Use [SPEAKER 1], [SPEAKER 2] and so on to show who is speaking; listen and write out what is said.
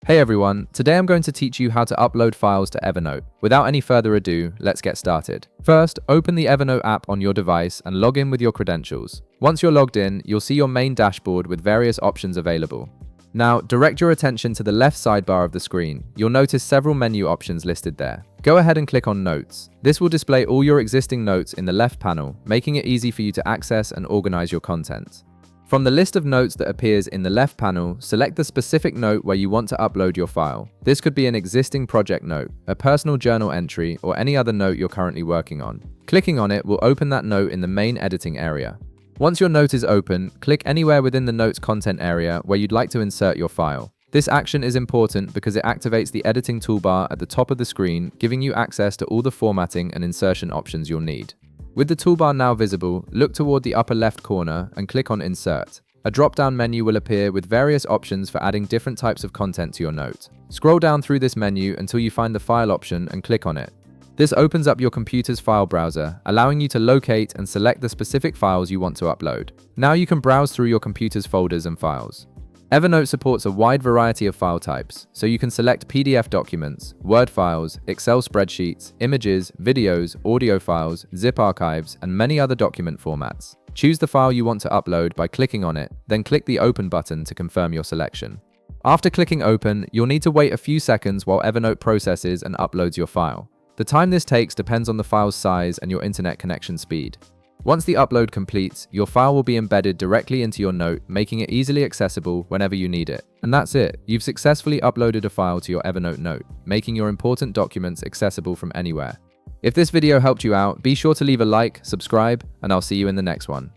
[SPEAKER 1] Hey everyone, today I'm going to teach you how to upload files to Evernote. Without any further ado, let's get started. First, open the Evernote app on your device and log in with your credentials. Once you're logged in, you'll see your main dashboard with various options available. Now, direct your attention to the left sidebar of the screen. You'll notice several menu options listed there. Go ahead and click on Notes. This will display all your existing notes in the left panel, making it easy for you to access and organize your content. From the list of notes that appears in the left panel, select the specific note where you want to upload your file. This could be an existing project note, a personal journal entry, or any other note you're currently working on. Clicking on it will open that note in the main editing area. Once your note is open, click anywhere within the note's content area where you'd like to insert your file. This action is important because it activates the editing toolbar at the top of the screen, giving you access to all the formatting and insertion options you'll need. With the toolbar now visible, look toward the upper left corner and click on Insert. A drop-down menu will appear with various options for adding different types of content to your note. Scroll down through this menu until you find the File option and click on it. This opens up your computer's file browser, allowing you to locate and select the specific files you want to upload. Now you can browse through your computer's folders and files. Evernote supports a wide variety of file types, so you can select PDF documents, Word files, Excel spreadsheets, images, videos, audio files, zip archives, and many other document formats. Choose the file you want to upload by clicking on it, then click the Open button to confirm your selection. After clicking Open, you'll need to wait a few seconds while Evernote processes and uploads your file. The time this takes depends on the file's size and your internet connection speed. Once the upload completes, your file will be embedded directly into your note, making it easily accessible whenever you need it. And that's it. You've successfully uploaded a file to your Evernote note, making your important documents accessible from anywhere. If this video helped you out, be sure to leave a like, subscribe, and I'll see you in the next one.